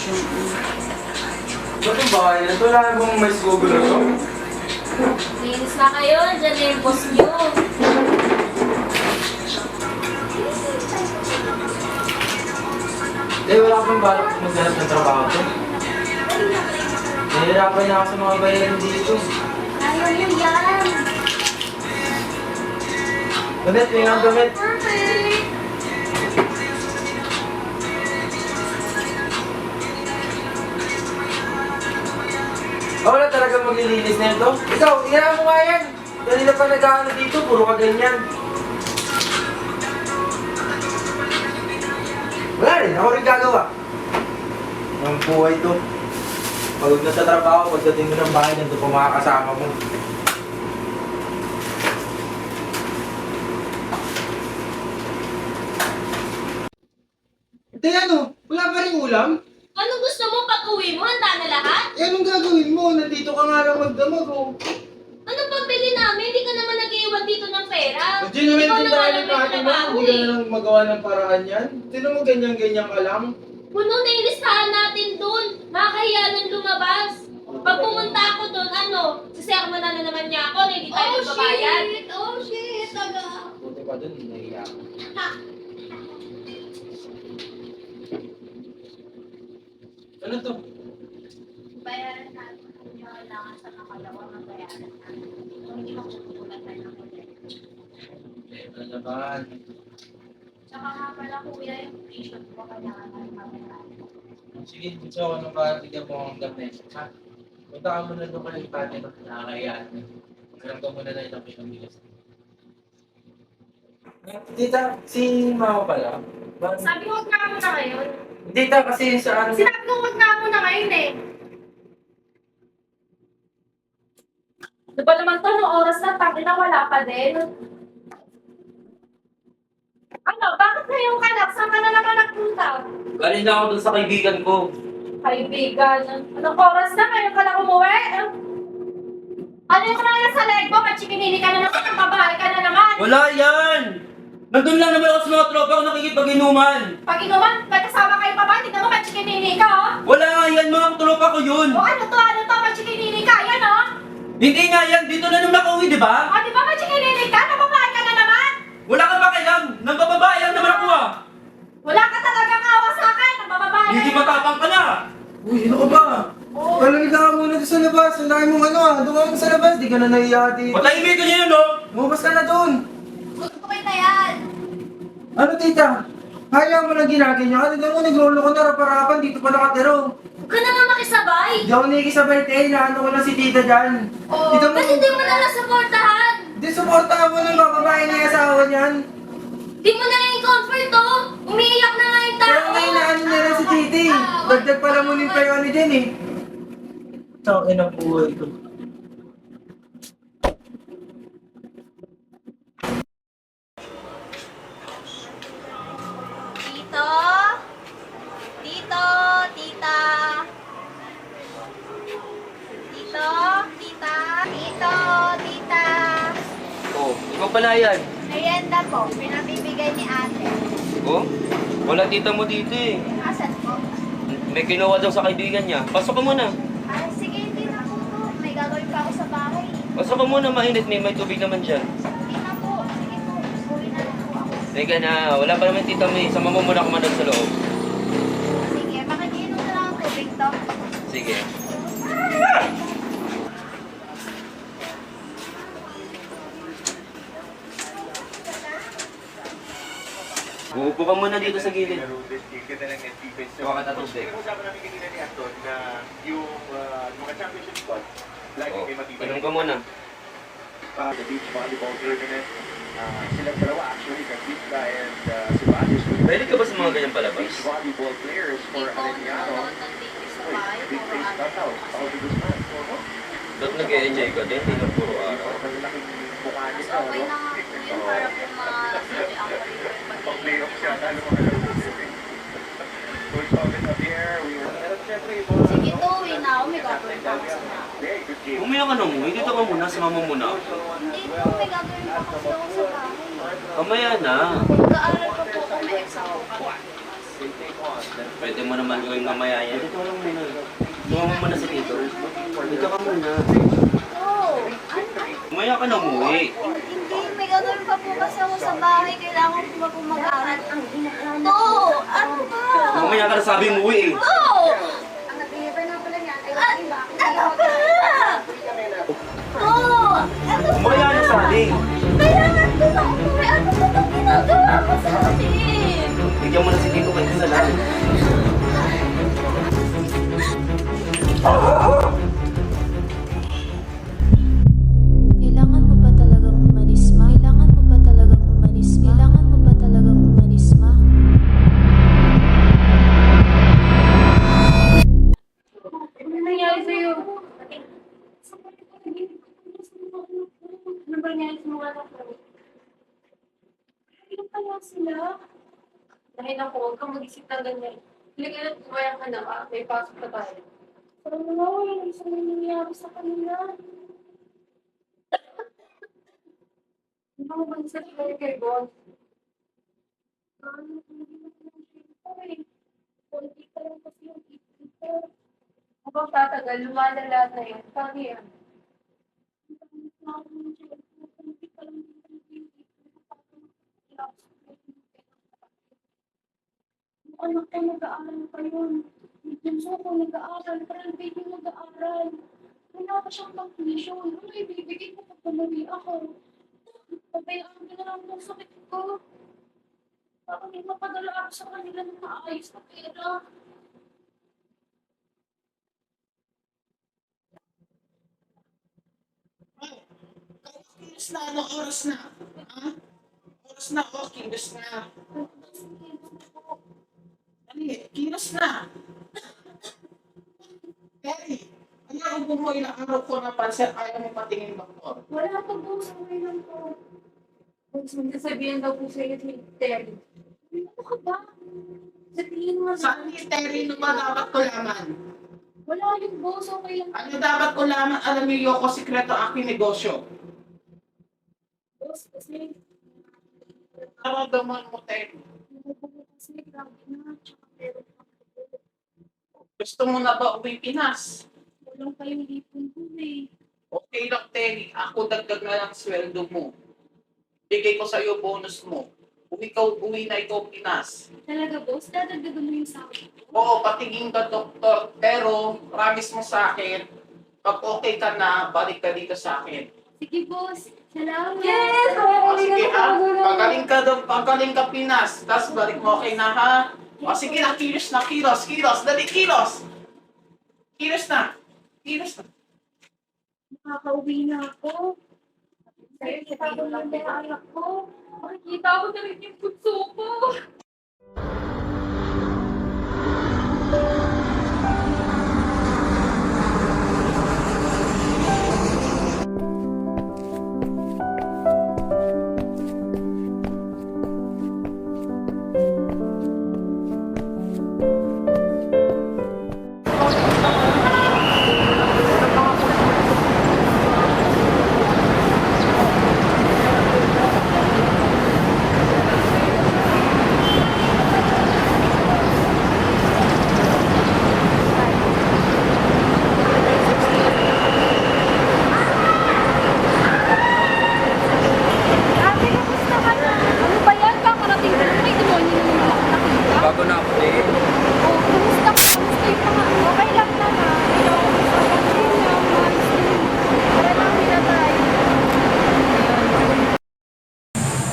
Ba't yung bahay na ito? Wala bang may sugo na ito? Linis na kayo, dyan na yung boss nyo. Wala akong balak maghanap ng trabaho ito. Nahihirapan na ako sa mga bayaran dito. Ayaw nyo yan. Damit, may nga damit. Perfect. Wala talaga maglilinis na ito. Ikaw, iyan mo nga yan. Kanina pa nag-ano dito, puro ka ganyan. Wala rin, ako rin gagawa. Ang buhay to. Pagod na sa trabaho, pagdating mo ng bahay, nandun pa mga kasama mo. Ate, ano? Wala pa rin ulam? Anong gusto mo pag-uwi mo? Handa na lahat? Eh, anong gagawin mo? Nandito ka nga lang magdamag, oh. Anong pambili namin? Hindi ka naman nag-iwan dito ng pera. Hindi naman Ikaw din na nga tayo lang ng may pati mo. trabaho Hindi ka eh. na lang magawa ng paraan yan. Sino mo ganyan-ganyan ka lang? Puno na yung listahan natin dun. Nakakahiya nang lumabas. Pag pumunta ako dun, sasermo na naman niya ako na hindi tayo magbabayad. Oh shit! Taga! Buti pa dun, nahiya ako. Ano to? Bayaran natin kung kailangan sa nakalawang ng bayaran natin. Kung hindi makukulat tayo ng hotel. Ano naman? Tsaka nga pala kuya yung patient ko kailangan natin mabayaran. Sige, gusto ko nung bigyan mo ang gamit. Ha? Punta ka muna doon kayo pati na nakakayaan. Magkaroon ka muna na ilang ng bigas. Tita, si Mama pala. Sabi ko, huwag nga muna ngayon. Tita, kasi sa ano... Sinabi ko, huwag nga muna ngayon eh. Di ba naman to, noong oras na tayo na wala pa din? Ano, bakit ngayon ka na? Saan ka na naman nagpunta? Galing na ako doon sa kaibigan ko. Kaibigan, anong oras na? Ngayon ka lang umuwi? Ano yung kaya sa leg mo? Machikinili ka na naman, babae ka na naman. Wala yan! Nandun lang naman ako sa mga tropa ko nakikipag-inuman. Pag inuman, may kasama kayo pa ba? Hindi naman machikinili ka, oh. Wala nga yan, mga tropa ko yun. O ano to, machikinili ka, yan, oh. Hindi nga yan, dito na nung nakauwi, di ba? O, di ba machikinili ka? Nababae ka na naman. Wala ka pa kailang, nang bababae lang naman ako ah. Wala ka talagang awa sa akin, nabababae Hindi na matapang ka na. Uy, ano ka ba? Oo. Talamig ka muna doon sa labas. Ang dami mong ano, ah. Doon ka sa labas. Di ka na nahiya dito. Patahimikan niyo yun, no? Lumabas ka na doon. Gusto ko na yan! Ano, tita? Hayaan mo na ginaganyan ka. Tignan mo, naglolo ko na raparapan. Dito pa nakatero. Huwag ka naman makisabay. Hindi ako nakikisabay, te. Naano ko lang si tita dyan. Oo. Tita mo. Ba't hindi mo na nasuportahan? Di, suportahan mo ng babae na yung asawa niyan. Di mo na yung comfort, oh. Umiiyak na nga yung tao. Pero ngayon na ano na lang si titi. Dagdag pala mo yung payo ano din eh. Tangin ang buhay ko. Tito? Tito? Tita? Tito? Tita? Tito? Tita? Oh, ikaw pala yan. Merienda po, pinabibigay ni ate. Oh, wala tita mo dito eh. Asan po? May kinuha daw sa kaibigan niya. Pasok ka muna. Ay, sige, hindi na po po. May gagawin pa ako sa bahay. Pasok ka muna, mainit. May tubig naman dyan. Hindi na po. Sige po, uwi na lang po ako. Teka na, wala pa naman tita May. Sama mo muna kumandag sa loob. Sige, makikinom na lang ang tubig to. Sige. Uupo ka muna dito sa gilid. Kuha ka na tubig. Usapan namin kanina ni Anton na yung mga championship squad, lagi Oh, may matibay. inom ka muna. The beach volleyball tournament, silang dalawa actually, Kagita and si Valius. Pwede ka ba sa mga ganyan palabas? Beach volleyball players for Arellano. Big face cutout. Ako si Guzman. Ba't nag-e-enjoy ka din? Hindi na puro araw. Malalaking mukha Mas niya. okay na nga po yun para po ma-sili ang career Pag-playoff siya, talo mga Coach Oven Javier, we were... Pero syempre, yung mga... Sige to, uwi na ako. May gagawin pa ako sa bahay. Hey, good game. Umiyak ka na mo. Dito ka muna. Sama mo muna ako. Hindi po, may gagawin pa kasi ako sa bahay. Mamaya na. Mag-aaral pa po ako, may exam po kami bukas. they take on. Pwede mo naman gawin mamaya yan. Dito lang muna. Tumama mo na si Tito. Dito ka muna. Oo. Mamaya ka na umuwi. Hindi, may gagawin pa po kasi ako sa bahay. Kailangan ko pa po mag-aral. Oo, ano ba? Mamaya ka na sabi umuwi eh. Oo! Ang nag-deliver na pala niya. Ano ba? Oo! Ano ba? Mamaya na sabi. Kailangan ko na umuwi. Ano ba itong ginagawa mo sa akin? Bigyan mo na si Tito kahit isa lang. Kailangan mo ba talagang umalis, ma? Kailangan mo ba talagang umalis, ma? Kailangan mo ba talagang umalis, ma? Ano nangyari sa'yo? Ano ba nangyari sa mga anak ko? Ano kaya sila? Dahil ako, huwag kang mag-isip ng ganyan. Halika na, kumayang ka na. May pasok na tayo. Parang wala yung isang nangyari sa kanila. Ano mo ba sa kay Bon? Ano konti pa lang kasi yung ipita. Habang tatagal, lumalala na yan. Paano yan? Anak ko nag-aaral pa yun. Bunso ko nag-aaral. Parang baby nag-aaral. Wala pa siyang pang-tuition. Ano ibibigay ko pag tumali ako? Pabayaan ko na lang ang sakit ko. Parang hindi mapadala ako sa kanila ng maayos na pera. Kilos na, ano oras na? Ha? Oras na, oh, kilos na. Ano kilos na. Terry, ano mo ilang araw ko na pansin, ayaw mo patingin doktor. Wala pa po sa ngayon po. Sabihin daw po sa'yo ni Terry. Ano ka ba? Sabihin mo na. Saan ni Terry no ba dapat ko laman? Wala yung boss, okay lang. Ano dapat ko laman? Alam niyo, Yoko, sikreto aking negosyo. Boss, kasi Naramdaman mo, Terry. kasi grabe na. Tsaka meron pa ako. Gusto mo na ba uwi Pinas? Walang pa yung lipon ko eh. Okay lang, Terry. Ako dagdag na lang sweldo mo. Bigay ko sa iyo bonus mo. Uwi na ikaw Pinas. Talaga boss, dadagdagan mo yung sahod ko. Oo, patingin ka, doktor. Pero, promise mo sa akin, pag okay ka na, balik ka dito sa akin. Sige boss, salamat. Yes! O sige ha, pagaling ka Pinas, tapos balik mo okay na ha. O sige na, kilos, dali kilos. Kilos na. Nakakauwi na ako. Nakikita ko lang yung anak ko. Makikita ko na rin yung puso ko. Ate, kamusta ka na? Ano ba yan? Kakarating ka lang. May demonyo na naman ako nakita. Bago na ako eh. Oh, kamusta ka? Kamusta yung mga... Okay lang naman. Ikaw, kamusta ka din na? Maayos din. Tara lang nila tayo.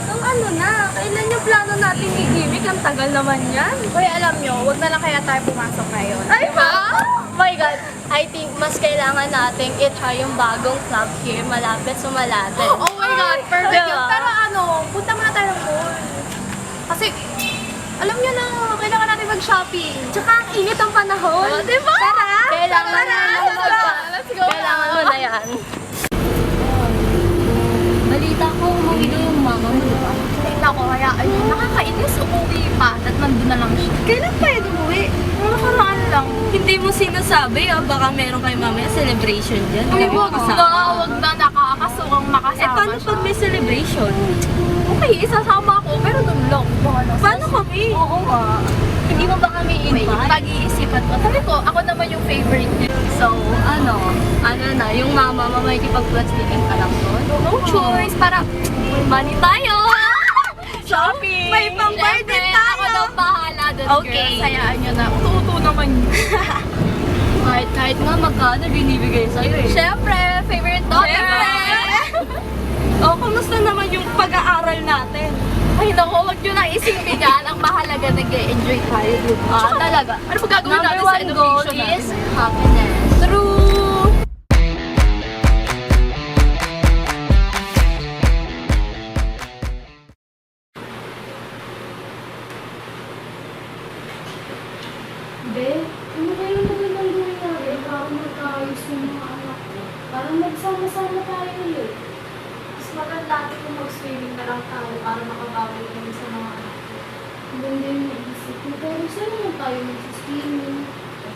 Ang ano na? Kailan yung plano natin i-gimmick? Ang tagal naman yan. Hoy, alam nyo, wag na lang kaya tayo pumasok ngayon. Ay, ba? Oh my God! I think mas kailangan nating i-try yung bagong club here, malapit sa Malate. Oh my God, perfect yun. Diba? Pero punta muna tayo ng mall. Kasi, alam niyo na, kailangan natin mag-shopping. Tsaka ang init ang panahon. Oh, diba? Tara! Kailangan Tara! na. Let's go. Kailangan mo na yan. Balita ko, umuwi na yung mama mo, di ba? Ay, nako, kaya ayun, nakakainis, umuwi pa. At nandun na lang siya. Kailan pa yun umuwi? Mga nakaraan lang. Hindi mo sinasabi, baka meron kayo mamaya celebration dyan. Uy, wag na, nakakasukang makasama Eh, paano siya. pag may celebration? Okay, isasama ako, pero doon lang. Paano kami? Oo nga. Hindi Hindi mo ba kami invite? Pag-iisipan ko. Sabi ko, ako naman yung favorite niya. So, ano na, yung mama may ikipag-plastikin ka lang doon. No choice, para money tayo! Shopping! May pang-birthday tayo! Ako daw bahala doon, Okay. girl. Sayaan nyo na. Uto naman yun. kahit nga magkano binibigay sa'yo eh. Siyempre, favorite daughter! O, kamusta naman yung pag-aaral natin? Ay, naku, huwag nyo na isipin yan. Ang mahalaga, nag-enjoy tayo. Talaga. Ano ba gagawin natin sa Number one goal education natin? is happiness. True! Be, ano kayo magandang gawin natin para magkaayos yung mga anak ko? Parang magsama-sama tayo ulit. Mas maganda natin kung mag-swimming na lang tayo para makabawi kami sa mga anak ko. Ang ganda yung naisip ko, pero saan naman tayo mag-swimming?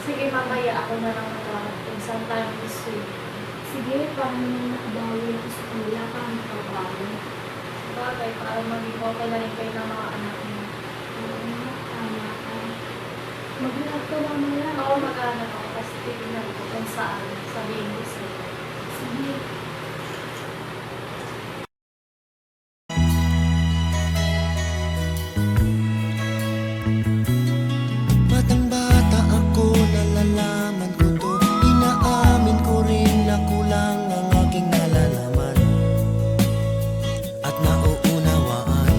Sige, mamaya ako na lang magkakat kung saan tayo mag-swimming. Sige, paano naman nakabawi ako sa kanila para makabawi? Bagay, para maging okay na rin kayo ng mga anak mo. Oo, tama ka. Maghanap ko mamaya. Oo, maghanap ako kasi tignan ko kung saan. Sabihin ko sa'yo. Sige. Batang-bata ako, nalalaman ko to. Inaamin ko rin na kulang ang aking nalalaman at nauunawaan.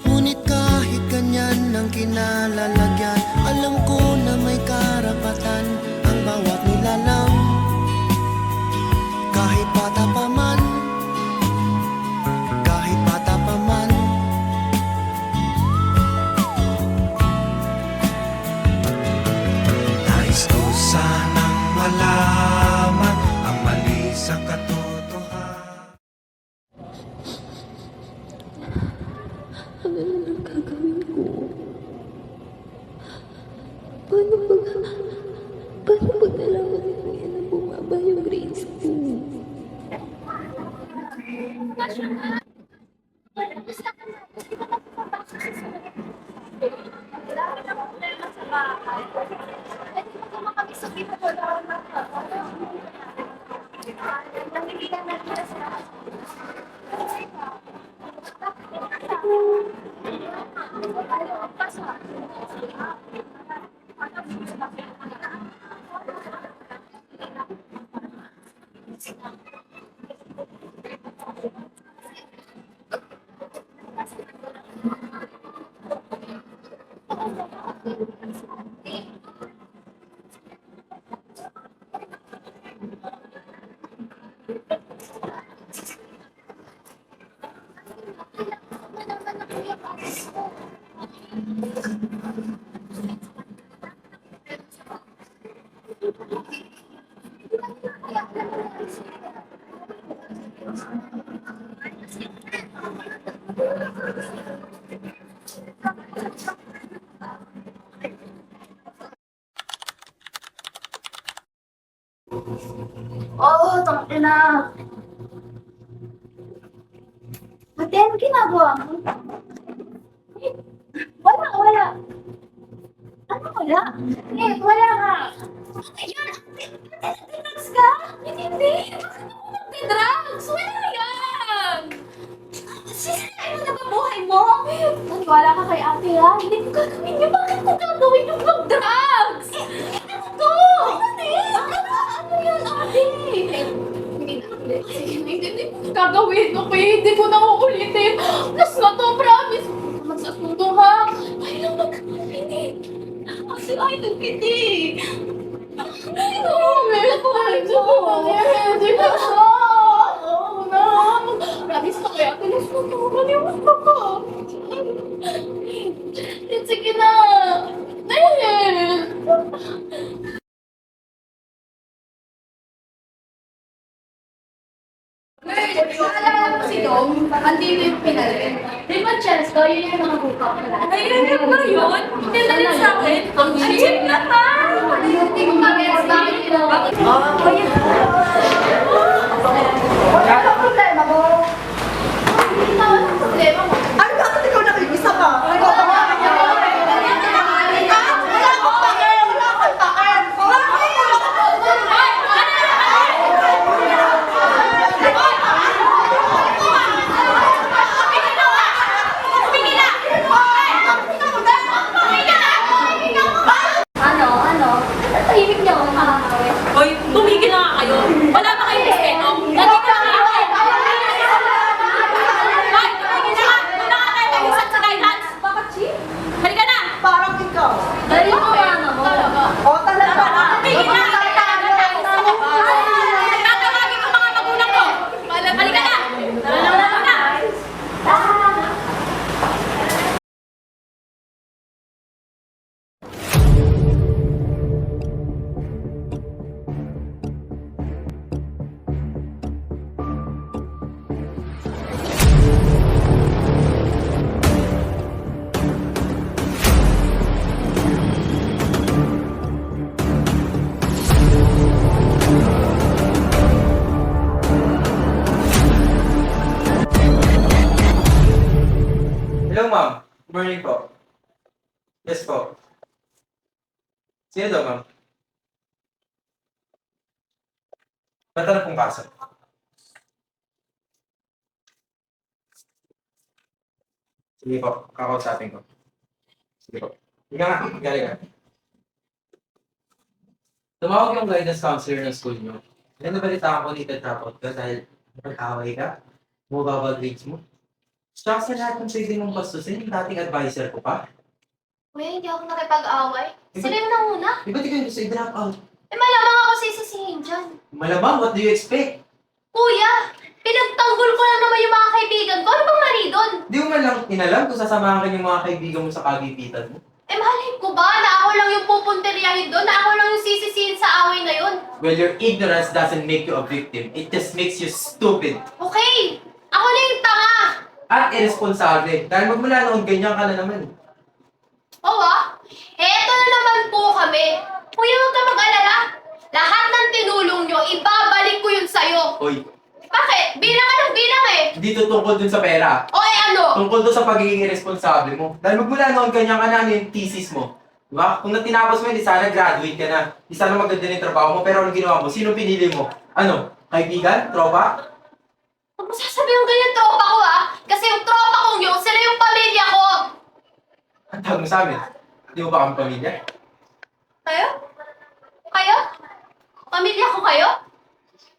Ngunit kahit ganyan ang kinalalagyan, alam ko na may karapatan ang bawat nilalang. Kahit bata pa man, kahit bata pa man, nais ko sanang malaman ang mali sa katotohanan. Ano naman gagawin ko? Paano pag nalaman ni Kuya na bumaba yung grades ko? Oo, tangin na. Ate, ano ginagawa mo? Wala. Ano wala? Wala nga. Ayun, drugs ka? Hindi. Bakit ako nagka-drugs? Wala yan. Sisirain mo na ba buhay mo? Wala ka kay ate ha? Hindi ko gagawin yun. Bakit ko gagawin yung mag-drugs? Ano to? Ano yan, ate? Hindi ko gagawin, okay? Hindi ko na uulitin. Plus na to, promise. Magsasundo ha? Ay lang magkakapinig. Kasi idol kita eh. Ano? Hindi ka na. Oo na. Promise na kaya tinasundo. Maniwag ka. Sige na. Naalala ko si Dom, andito yung pinalit. Di ba, Chesto, yun yung nakabukap na. Ayun yung ba yun? Pinalit sa akin? Ang cheap naman! Hindi ko mag-gets bakit ginawa. Ano ang problema mo? Hindi na, anong problema mo? Ay, bakit ikaw nakikisa ka? Hello, ma'am. Good morning po. Yes po. Sino daw, ma'am? Ba't ano pong kaso? Sige po, kakausapin ko. Sige po. Higa nga, galing nga. Tumawag yung guidance counselor ng school nyo. Yan nabalitaan ko dito tapos ka dahil nag-away ka, bumababa grades mo. Tsaka sa lahat ng pwede mong bastusin, yung dating advisor ko pa. Kuya, hindi ako nakipag-away. Sila yung nauna. Di ba di kayo gusto i-drop out? Eh, malamang ako sisisihin dyan. Malamang, what do you expect? Kuya, pinagtanggol ko lang naman yung mga kaibigan ko. Ano bang mali doon? Di mo man lang inalam kung sasamahan ka yung mga kaibigan mo sa kagipitan mo. Eh, malay ko ba na ako lang yung pupunteriyahin doon? Na ako lang yung sisisihin sa away na yun? Well, your ignorance doesn't make you a victim. It just makes you stupid. Okay, ako na yung tanga. At irresponsable. Dahil magmula noon, ganyan ka na naman. Oo eto na naman po kami. Kuya, huwag ka mag-alala. Lahat ng tinulong nyo, ibabalik ko yun sa'yo. Hoy, Bakit? Bilang ka ng bilang eh. hindi to tungkol dun sa pera. O ano? Tungkol to sa pagiging irresponsable mo. Dahil magmula noon, ganyan ka na ano yung thesis mo. Diba? Kung natinapos mo yun, di sana graduate ka na. Di sana maganda na yung trabaho mo, pero anong ginawa mo? Sino pinili mo? Ano? Kaibigan? Tropa? Huwag mo sasabihin yung ganyan tropa ko Kasi yung tropa kong yun, sila yung pamilya ko. Ang tawag mo sa amin. Di mo ba kami pamilya? Kayo? Kayo? Pamilya ko kayo?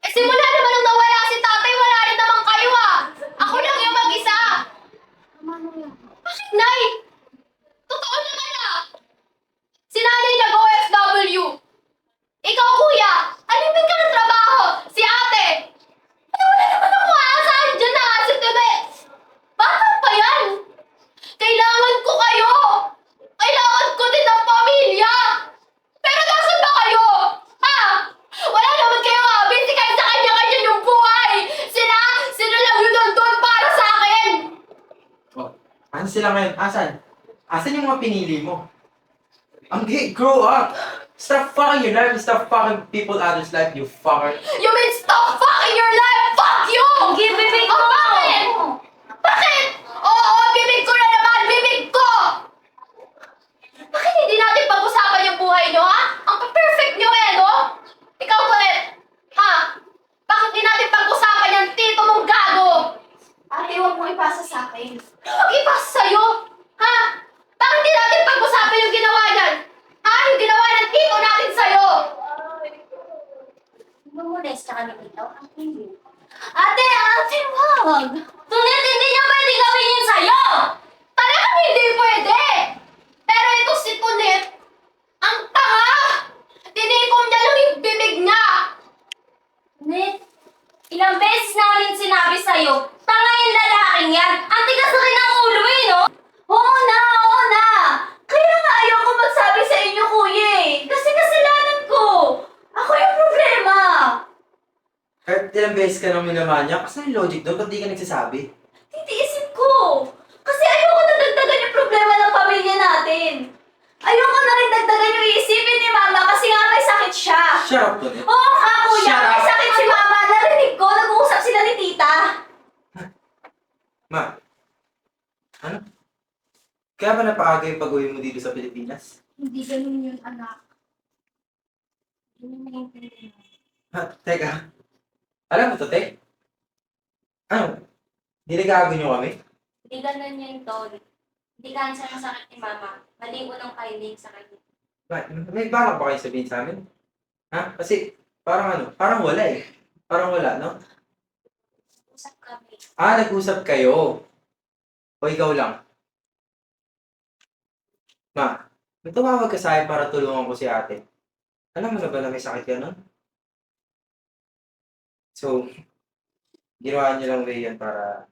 Eh simula naman nung nawala si tatay, wala rin naman kayo Ako lang yung mag-isa. Bakit, Nay? Totoo naman Si nanay nag-OFW. Ikaw, kuya, alipin ka ng trabaho. Si ate. Ay, wala naman ako aasahan dyan si Tebe. Bata pa yan. Kailangan ko kayo. Kailangan ko din ng pamilya. Pero nasan ba kayo? Wala naman kayo busy kayo sa kanya-kanya yung buhay. Sila lang yun nandun para sa akin. Oh, ano sila ngayon? Asan? Asan yung mga pinili mo? Ang gay, grow up! Stop fucking your life and stop fucking people others' life, you fucker. You mean stop fucking your life? Fuck you! Give bibig Oh, mo! bakit? Bakit? Oo, bibig ko na naman! Bibig ko! Bakit hindi natin pag-usapan yung buhay nyo, Ang perfect nyo no? Ikaw, Colette! Bakit hindi natin pag-usapan yung tito mong gago? Ate, huwag mo ipasa sa akin. Huwag ipasa sa'yo! Bakit hindi natin pag-usapan yung ginawa niyan? Yung ginawa ng tito natin sa'yo! Lumunes ka kami dito. Ate, wag! Tunit, hindi niya pwede gawin yun sa'yo! Talagang hindi pwede! Pero ito si Tunit, ang tanga! Tinikom niya lang yung bibig niya! Net, ilang beses namin sinabi sa'yo, tanga yung lalaking yan. Ang tigas na rin ang ulo no? Oo na! Kaya nga ayoko magsabi sa inyo, kuya Kasi kasalanan ko. Ako yung problema. Kahit ilang beses ka nang minamahal niya, kasi yung logic doon, ba't di ka nagsasabi? Titiisin ko. Kasi ayoko na dagdagan yung problema ng pamilya natin. Ayoko na rin dagdagan yung iisipin ni mama kasi nga may sakit siya. Shut up, Tunit. Oo nga, kuya. Shut May up. sakit si mama. Narinig ko. Nag-uusap sila ni tita. Ma, ano? Kaya ba napaaga yung pag-uwi mo dito sa Pilipinas? Hindi ganun yun, anak. Teka. Alam mo to, te? Ano? Dinagago niyo kami? Hindi ganun yun, Tol. Hindi cancer ang sakit ni mama. Mali unang kahiling sa kanya. May balak ba kayo sabihin sa amin? Kasi parang parang wala Parang wala, no? Usap kami. Nag-usap kayo. O ikaw lang. Ma, nung tumawag ka sa akin para tulungan ko si ate, alam mo na ba na may sakit ka nun? So, ginawa niyo lang ba yan para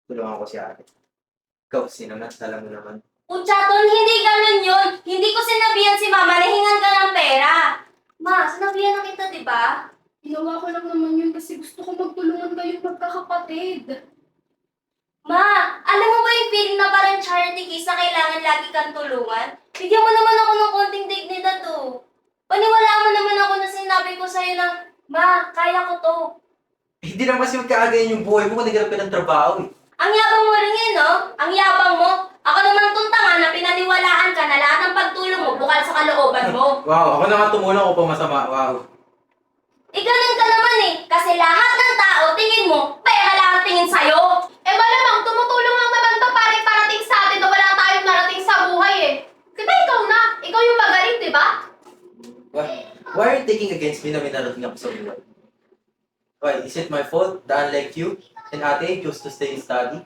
tulungan ko si ate? Ikaw, sinangat, alam mo naman. Tol, hindi ganun yun. Hindi ko sinabihan si mama na hingan ka ng pera. Ma, sinabihan na kita, di ba? Ginawa ko lang naman yun kasi gusto ko magtulungan kayong magkakapatid. Ma, alam mo ba yung feeling na parang charity case na kailangan lagi kang tulungan? Bigyan mo naman ako ng konting dignidad Paniwalaan mo naman ako na sinabi ko sa'yo na, Ma, kaya ko to. Hindi naman kasi magkaagayan yung buhay mo kung naghanap ka ng trabaho Ang yabang mo rin no? Ang yabang mo. mo. Wow, ako na nga tumulong ko pa masama. Wow. Ganun ka naman eh. Kasi lahat ng tao, tingin mo, pera lang ang tingin sa'yo. Malamang tumutulong lang naman to para parating sa atin na wala tayong narating sa buhay eh. Diba ikaw na? Ikaw yung magaling, diba? Why are you taking against me na may narating ako sa buhay? Why? Is it my fault that unlike you and ate chose to stay and study?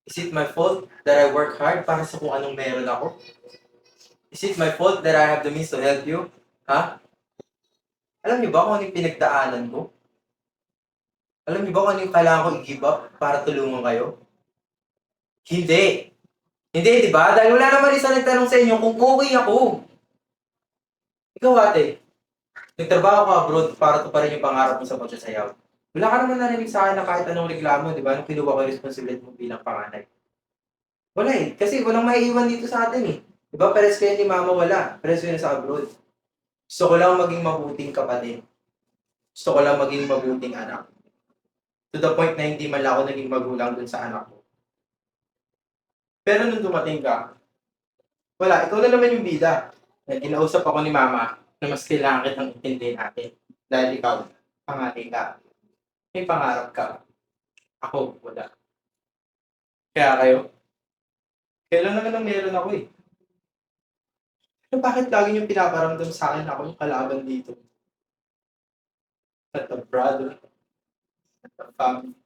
Is it my fault that I work hard para sa kung anong meron ako? Is it my fault that I have the means to help you? Ha? Alam niyo ba kung ano yung pinagdaanan ko? Alam niyo ba kung ano yung kailangan ko i-give up para tulungan kayo? Hindi! Hindi, di ba? Dahil wala naman isa nagtanong sa inyo kung okay ako. Ikaw ate, nagtrabaho ka abroad para tuparin yung pangarap mo sa pagsasayaw. Wala ka naman narinig sa akin na kahit anong reklamo, di ba? Nung kinuha ko yung responsibility mo bilang panganay. Wala eh. Kasi walang maiiwan dito sa atin eh. Di ba? Pares kayo ni mama wala. Pares kayo na sa abroad. Gusto ko lang maging mabuting kapatid. Gusto ko lang maging mabuting anak. To the point na hindi man lang ako naging magulang dun sa anak ko. Pero nung dumating ka, wala, ikaw na naman yung bida. Kinausap ako ni mama na mas kailangan kitang intindihin natin. Dahil ikaw, panganay ka. May pangarap ka. Ako, wala. Kaya kayo, kailan naman ang meron ako eh. Pero bakit lagi niyong pinaparamdam sa akin ako yung kalaban dito? At a brother. At a family.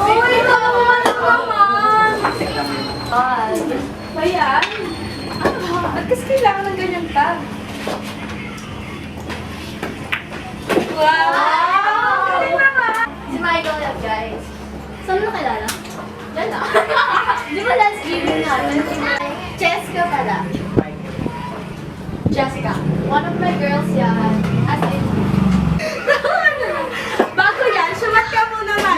Uy, naman naman! Ay, bayan? Ano? Ba't kasi kailangan ng ganyan tag? Wow! Galing naman! Si Michael yan, guys. Saan mo nakilala? Yan na. Di ba last evening natin? Jessica pala. Jessica. One of my girls yan. As in, Bago yan, sumat ka muna na.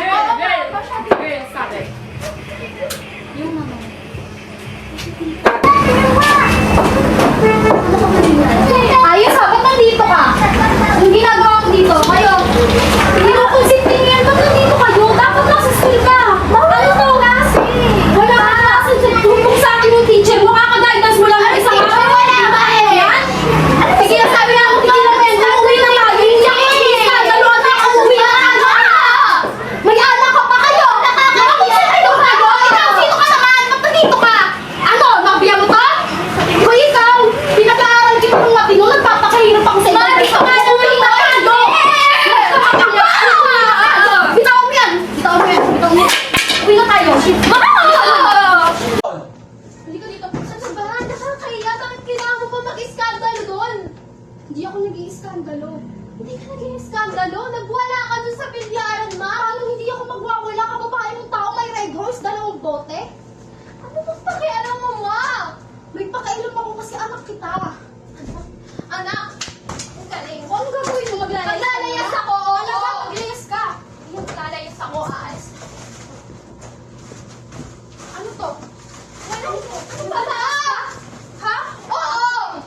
girl, sabi. Yung naman. Ayos ha, ba't nandito ka? Yung ginagawa ko dito, kayo. Hindi mo konsintin yan, ba't nandito kayo? Dapat nasa school ka. Ano to? Wala ka nasa tumpok sa akin yung teacher mo, kakagaitas mo lang ang isang araw. Wala ba yan? Sige na sabi na ako, tigil na yan. Umuwi na tayo, hindi ako mag-iskandalo at umuwi na tayo. May anak ka pa kayo. Nakakakonsentrin mo kayo. Ikaw, sino ka naman? Ba't nandito ka? Ano, nabia mo to? Kung ikaw, pinag-aaral kita ng matino, nagpapakahirap ako sa inyo. Mami, umuwi na tayo. Bitawan mo yan. Bitawan mo yan. Bitawan mo yan. Uwi na tayo. Hindi ko dito. Sa ba? Nakakahiya. Bakit kailangan mo pa mag-iskandalo doon? Hindi ako nag-iiskandalo. Hindi ka nag-iiskandalo? Nagwala ka doon sa bilyaran, ma. Paano hindi ako magwawala? Kababae mong tao may red horse, dalawang bote? Ano bang pakialam mo, ma? May pakialam ako kasi anak kita. Anak? Ang galing. O, ano gagawin mo? Maglalayas ako. Talaga, maglayas ka. Maglalayas ako, aas. Ano to? Ano to? Ano ba na? Ha? Oo!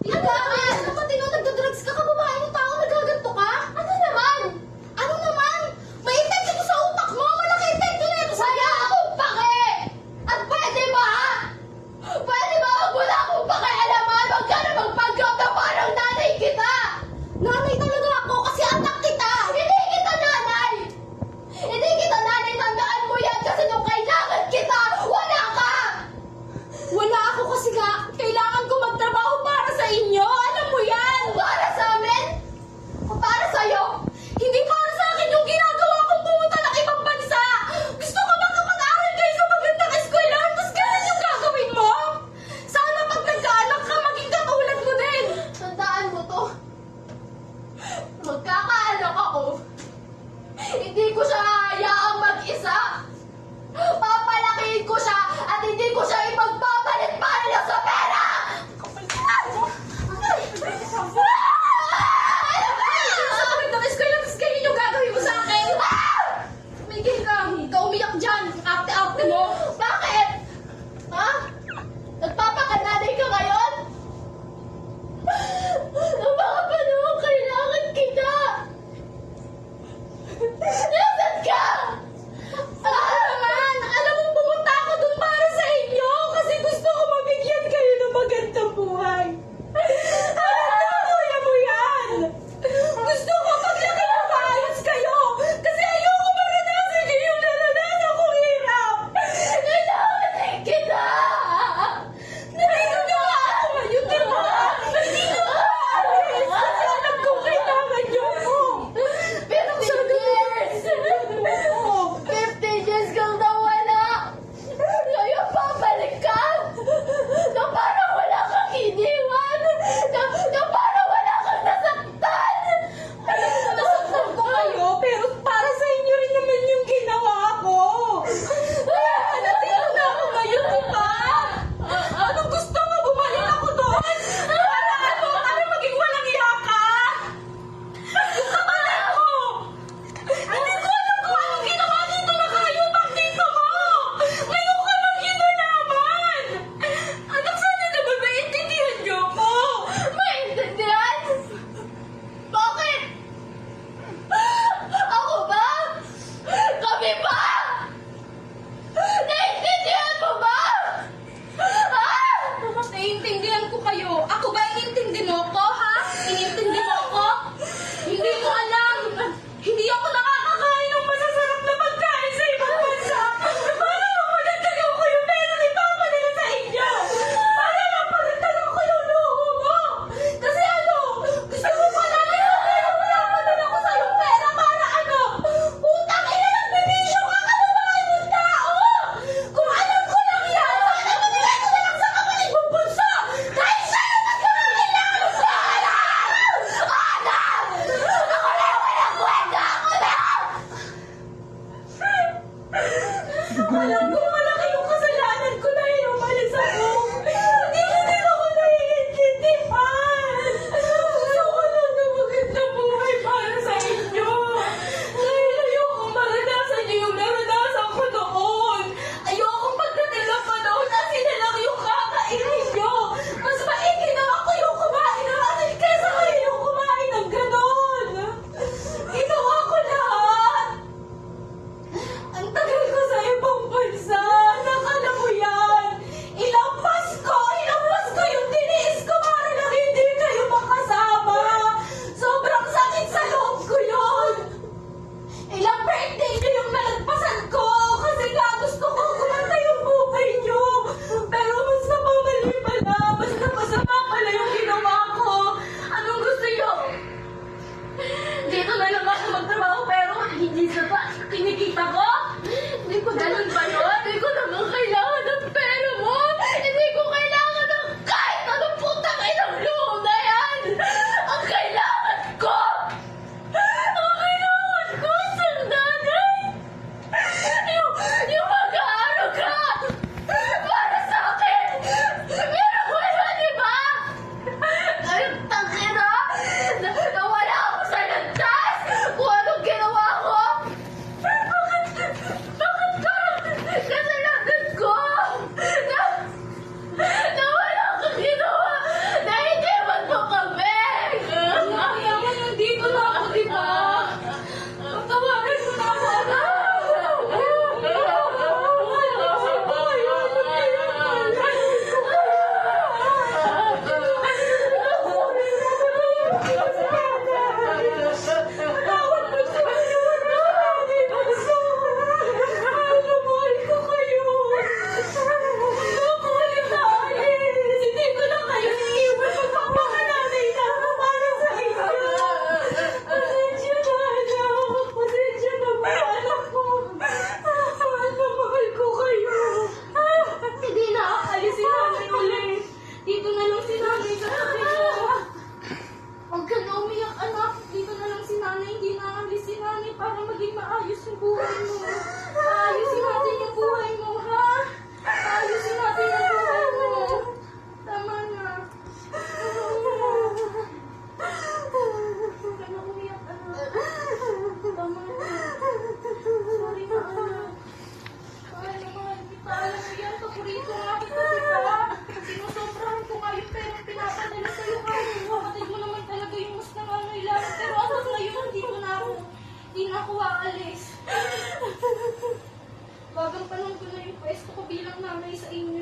Tinagahan! Ano ba nagda-drugs ka? Kababae mo tao, nagaganto ka? Ano naman? Ano naman? May epekto to sa utak mo! Malaki epekto na ito sa'yo! Wala akong pake! At pwede ba? Pwede ba? Wala akong pakialaman! Huwag ka na magpanggap na parang nanay kita! Nanay talaga ako kasi anak kita! Hindi kita nanay! Hindi kita nanay! Tandaan mo yan kasi nung kailangan kita, wala ka! Wala ako kasi nga, kailangan ko magtrabaho para sa inyo! Alam mo yan! Para sa amin? O para sa'yo? Hindi para sa akin yung ginagawa kong pumunta ng ibang bansa! Gusto ko makapag-aral kayo sa magandang eskwelahan, tapos ganun yung gagawin mo? Sana pag nagkaanak ka, maging katulad mo din! Tandaan mo to. Magkakaanak ako. Hindi ko siya hahayaang mag-isa. Papalakihin ko siya at hindi ko siya ipagpapalit para lang sa pera! Kapalitan mo! Sa magandang eskwela, tapos ganyan yung gagawin mo sa akin! Tumigil ka! Huwag ka umiyak dyan! Arte-arte mo! Bakit? Ha? Nagpapakananay ka ngayon? paborito nga kita, diba? Sinusobrahan ko nga yung perang pinapadala sa'yo kahit kapatid mo naman talaga yung mas nangangailangan. Pero hanggang ngayon, hindi na ako aalis. Bagang panahon ko na yung pwesto ko bilang nanay sa inyo.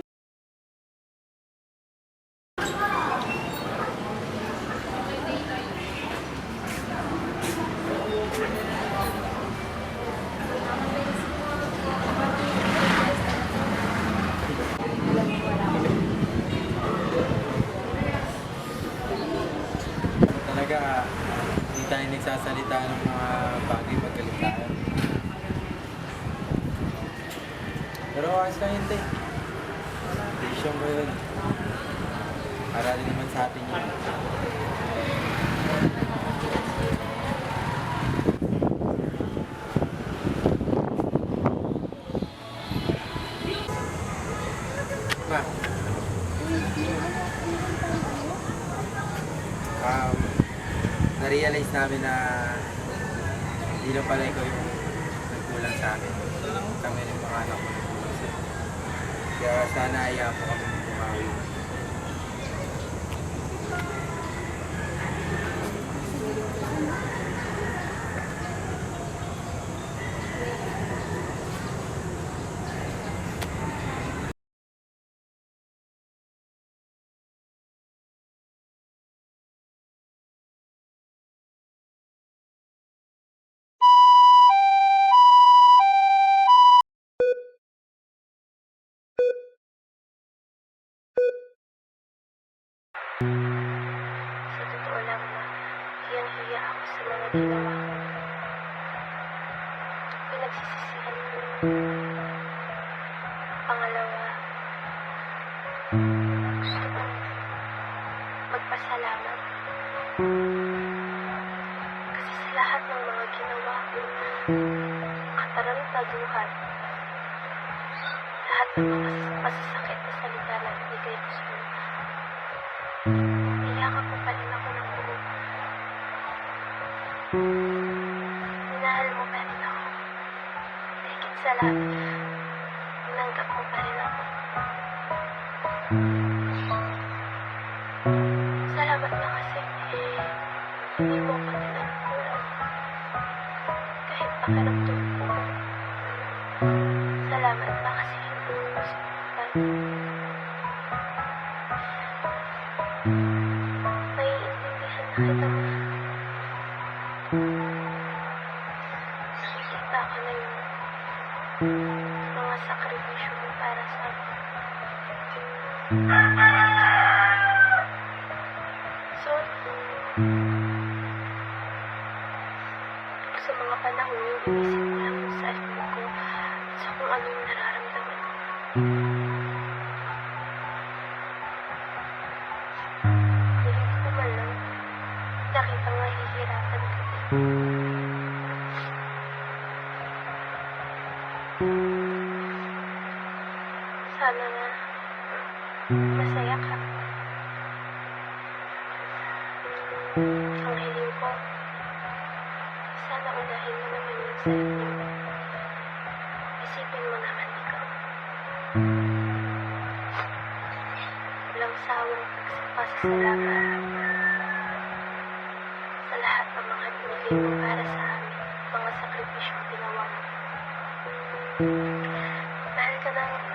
Talaga, hindi tayo nagsasalita ng mga bagay magaling tayo. Pero ayos lang yun, te. Decision mo yun. Para din naman sa atin yun. Ma. Na-realize namin na hindi lang pala ikaw yung nagkulang sa amin. Kami rin mga anak ko nagkulang sa'yo. Kaya sana ayaw po kami bumawi. Sa totoo lang na hiyang-hiya ako sa mga ginawa ko. Pinagsisisihan ko. Pangalawa, gusto kong magpasalamat. Kasi sa lahat ng mga ginawa ko, katarantaduhan, lahat ng mga masasakit na salita na ibigay ko sa iyo, niyakap mo pa rin ako ng buo. Minahal mo pa rin ako. Higit sa lahat, tinanggap mo pa rin ako. Salamat na kasi hindi mo ako tinanggap. Kahit pakiramdam ko. Salamat na kasi hindi mo ko sinundan. Naiintindihan na kita, ma. Nakikita ko na yung mga sakripisyo mo para sa akin. So, sa mga panahon yung inisip ko lang yung sarili ko sa kung ano yung nararamdaman ko. Hindi ko man lang nakitang nahihirapan ka din. Sana nga masaya ka. Ang hiling ko, sana unahin mo naman yung sarili mo. Isipin mo naman ikaw. Walang sawang pagsapasalamat sa lahat ng mga binigay mo para sa amin, mga sakripisyong ginawa mo. Mahal ka ng